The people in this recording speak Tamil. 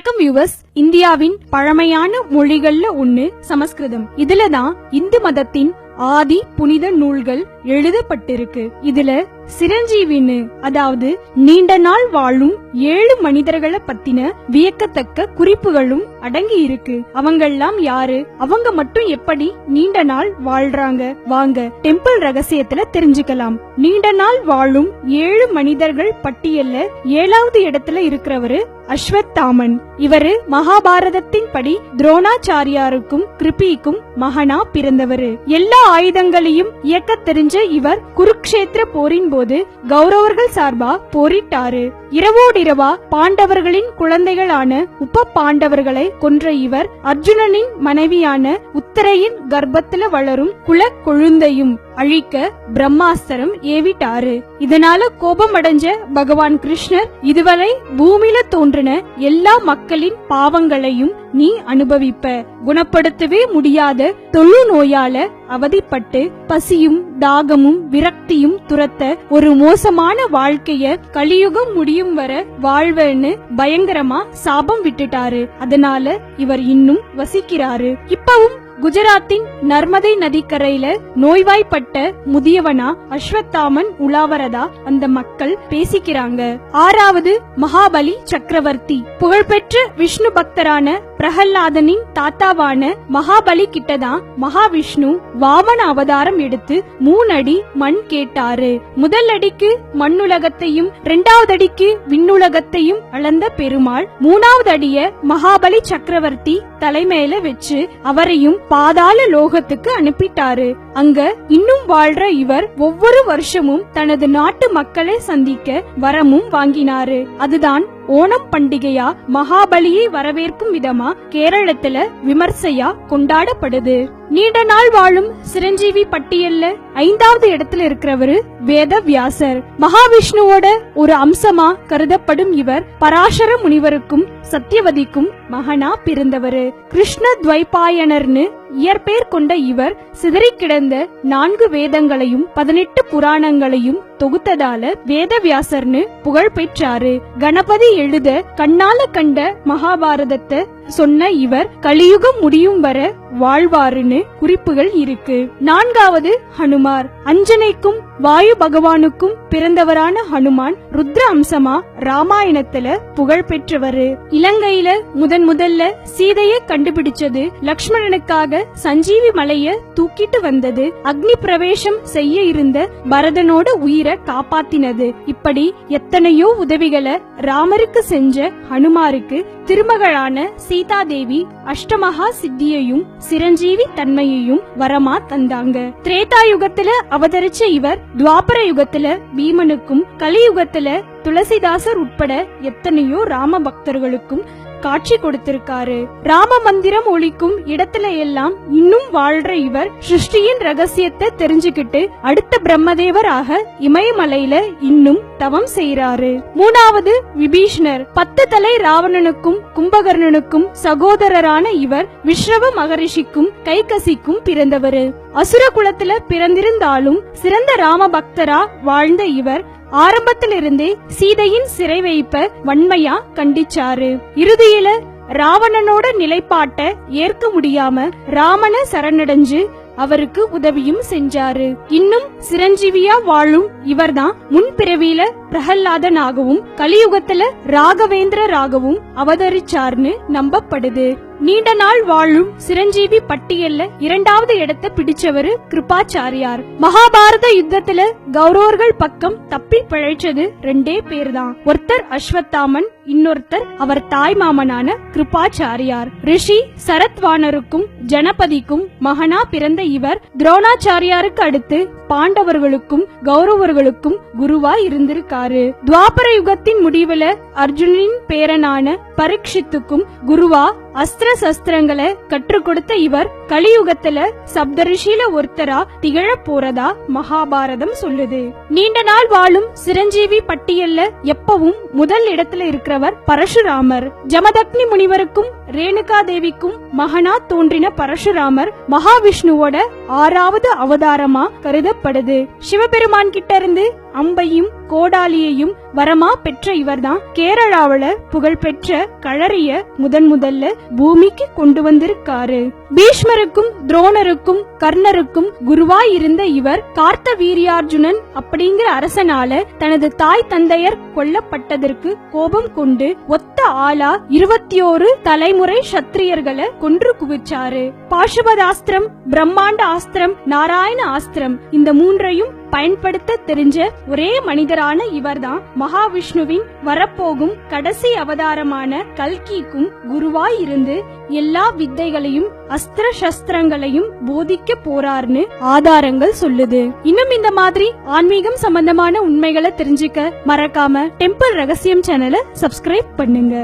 வணக்கம் வியூவர்ஸ். இந்தியாவின் பழமையான மொழிகள்ல ஒண்ணு சமஸ்கிருதம். இதுலதான் இந்து மதத்தின் ஆதி புனித நூல்கள் எழுதப்பட்டிருக்கு. இதுல சிரஞ்சீவின்னு, அதாவது நீண்ட நாள் வாழும் 7 மனிதர்களை பத்தின வியக்கத்தக்க குறிப்புகளும் அடங்கி இருக்கு. அவங்கெல்லாம் யாரு, அவங்க மட்டும் எப்படி நீண்ட நாள் வாழ்றாங்க, வாங்க டெம்பிள் ரகசியத்துல தெரிஞ்சுக்கலாம். நீண்ட நாள் வாழும் 7 மனிதர்கள் பட்டியல்ல 7வது இடத்துல இருக்கிறவரு அஸ்வத்தாமன். இவரு மகாபாரதத்தின் படி துரோணாச்சாரியாருக்கும் கிருபிக்கும் மகனா பிறந்தவரு. எல்லா ஆயுதங்களையும் இயக்க தெரிஞ்ச இவர் குருக்ஷேத்திர போரின் போது கௌரவர்கள் சார்பா போரிட்டாரு. இரவோடிரவா பாண்டவர்களின் குழந்தைகளான உப பாண்டவர்களை கொன்ற இவர் அர்ஜுனனின் மனைவியான உத்தரையின் கர்ப்பத்துல வளரும் குல கொழுந்தையும் அழிக்க பிரம்மாஸ்திரம் ஏவிட்டாரு. இதனால கோபம் அடைஞ்ச பகவான் கிருஷ்ணர், இதுவரை பூமியில தோன்றின எல்லா மக்களின் பாவங்களையும் நீ அனுபவிப்ப, குணப்படுத்தவே முடியாத தொழு நோயால அவதிப்பட்டு பசியும் தாகமும் விரக்தியும் துரத்த ஒரு மோசமான வாழ்க்கைய கலியுகம் முடியும் வர வாழ்வன்னு பயங்கரமா சாபம் விட்டுட்டாரு. அதனால இவர் இன்னும் வசிக்கிறாரு. இப்பவும் குஜராத்தின் நர்மதை நதிக்கரையில நோய்வாய்ப்பட்ட முதியவனா அஸ்வத்தாமன் உலாவரதா அந்த மக்கள் பேசிக்கிறாங்க. 6வது மகாபலி சக்கரவர்த்தி. புகழ்பெற்ற விஷ்ணு பக்தரான பிரகல்லாதனின் தாத்தாவான மகாபலி கிட்டதான் மகாவிஷ்ணு வாமன அவதாரம் எடுத்து 3 அடி மண் கேட்டாரு. முதல் அடிக்கு மண்ணுலகத்தையும் 2வது அடிக்கு விண்ணுலகத்தையும் அளந்த பெருமாள் 3வது அடிய மகாபலி சக்கரவர்த்தி தலைமையில வச்சு அவரையும் பாதாள லோகத்துக்கு அனுப்பிட்டாரு. அங்க இன்னும் வாழ்ற இவர் ஒவ்வொரு வருஷமும் தனது நாட்டு மக்களை சந்திக்க வரமும் வாங்கினாரு. அதுதான் ஓணம் பண்டிகையா மகாபலியை வரவேற்கும் விதமா கேரளத்துல விமர்சையா கொண்டாடப்படுது. நீண்ட நாள் வாழும் சிரஞ்சீவி பட்டியல்ல 5வது இடத்துல இருக்கிறவரு வேதவியாசர். மகாவிஷ்ணுவோட ஒரு அம்சமா கருதப்படும் இவர் பராசர முனிவருக்கும் சத்தியவதிக்கும் மகனா பிறந்தவரு. கிருஷ்ண துவைபாயனர்னு இயற்பெயர் கொண்ட இவர் சிதறி கிடந்த 4 வேதங்களையும் 18 புராணங்களையும் தொகுத்ததால வேதவியாசர்னு புகழ் பெற்றாரு. கணபதி எழுத கண்ணால கண்ட மகாபாரதத்தை சொன்ன இவர் கலியுகம் முடியும் வர வாழ்வாருன்னு குறிப்புகள் இருக்கு. 4வது ஹனுமார். அஞ்சனைக்கும் வாயு பகவானுக்கும் பிறந்தவரான ஹனுமான் ருத்ர அம்சமா ராமாயணத்துல புகழ் பெற்றவரு. இலங்கையில முதல்ல சீதையை கண்டுபிடிச்சது, லக்ஷ்மணனுக்காக சஞ்சீவி மலைய தூக்கிட்டு வந்தது, அக்னி பிரவேசம் செய்ய இருந்த பரதனோட உயிரை காப்பாத்தினது. இப்படி எத்தனையோ உதவிகளை ராமருக்கு செஞ்ச ஹனுமாருக்கு திருமகளான சீதாதேவி அஷ்டமகா சித்தியையும் சிரஞ்சீவி தன்மையையும் வரமா தந்தாங்க. திரேதாயுகத்துல அவதரிச்ச இவர் துவாபர யுகத்துல பீமனுக்கும் கலியுகத்துல துளசிதாசர் உட்பட எத்தனையோ ராம பக்தர்களுக்கும் காட்சி கொடுத்திருக்காரு. ராம மந்திரம் ஒலிக்கும் இடத்துல எல்லாம் இன்னும் வாழ்ற இவர் சிருஷ்டியின் ரகசியத்தை தெரிஞ்சுக்கிட்டு அடுத்த பிரம்மதேவராக இமயமலையில இன்னும் தவம் செய்யறாரு. 3வது விபீஷ்ணர். 10 தலை ராவணனுக்கும் கும்பகர்ணனுக்கும் சகோதரரான இவர் விஸ்ரவ மகரிஷிக்கும் கைகசிக்கும் பிறந்தவரு. அசுர குலத்துல பிறந்திருந்தாலும் சிறந்த ராம பக்தரா வாழ்ந்த இவர் ஆரம்பத்திலிருந்தே சீதையின் சிறை வைப்ப வன்மையா கண்டிச்சாரு. இறுதியில ராவணனோட நிலைப்பாட்ட ஏற்க முடியாம ராமன சரணடைஞ்சு அவருக்கு உதவியும் செஞ்சாரு. இன்னும் சிரஞ்சீவியா வாழும் இவர்தான் முன்பிறவியில பிரகல்லாதனாகவும் கலியுகத்துல ராகவேந்திரராகவும் அவதரிச்சார்னு நம்பப்படுது. நீண்ட நாள் வாழும் சிரஞ்சீவி பட்டியல்ல 2வது இடத்தை பிடிச்சவரு கிருபாச்சாரியார். மகாபாரத யுத்தத்துல கௌரவர்கள் பக்கம் தப்பி பிழைச்சது 2 பேர் தான். ஒருத்தர் அஸ்வத்தாமன், இன்னொருத்தர் அவர் தாய் மாமனான கிருபாச்சாரியார். ரிஷி சரத்வானருக்கும் ஜனபதிக்கும் மகனா பிறந்த இவர் துரோணாச்சாரியாருக்கு அடுத்து பாண்டவர்களுக்கும் கௌரவர்களுக்கும் குருவா இருந்திருக்காரு. துவாபர யுகத்தின் முடிவுல அர்ஜுனனின் பேரனான பரீட்சித்துக்கும் குருவா அஸ்திர சஸ்திரங்களை கற்றுக் கொடுத்த இவர் கலியுகத்துல சப்தரிஷில ஒருத்தரா திகழ போறதா மகாபாரதம் சொல்லுது. நீண்ட நாள் வாழும் சிரஞ்சீவி பட்டியல்ல எப்பவும் முதல் இடத்துல இருக்கிறவர் பரசுராமர். ஜமதக்னி முனிவருக்கும் ரேணுகா தேவிக்கும் மகனா தோன்றின பரசுராமர் மகாவிஷ்ணுவோட 6வது அவதாரமா கருதப்படுது. சிவபெருமான் கிட்ட இருந்து அம்பையும் கோடாலியையும் வரமா பெற்ற இவர்தான் கேரளாவுல புகழ்பெற்ற களரிய முதல்ல பூமிக்கு கொண்டு வந்திருக்காரு. பீஷ்மருக்கும் துரோணருக்கும் கர்ணருக்கும் குருவாய் இருந்த இவர் கார்த்தவீரியார்ஜுனன் அப்படிங்கிற அரசனால தனது தாய் தந்தையர் கொல்லப்பட்டதற்கு கோபம் கொண்டு ஒத்த ஆளா 21 தலைமுறை சத்திரியர்களை கொன்று குவிச்சாரு. பாசுபதாஸ்திரம், பிரம்மாண்ட ஆஸ்திரம், நாராயண ஆஸ்திரம் இந்த மூன்றையும் பயன்படுத்த தெரிஞ்ச ஒரே மனிதரான இவர்தான் மகாவிஷ்ணுவின் வரப்போகும் கடைசி அவதாரமான கல்கிக்கும் குருவாய் இருந்து எல்லா வித்தைகளையும் அஸ்திர சஸ்திரங்களையும் போதிக்க போறார்னு ஆதாரங்கள் சொல்லுது. இன்னும் இந்த மாதிரி ஆன்மீகம் சம்பந்தமான உண்மைகளை தெரிஞ்சுக்க மறக்காம டெம்பிள் ரகசியம் சேனலை சப்ஸ்கிரைப் பண்ணுங்க.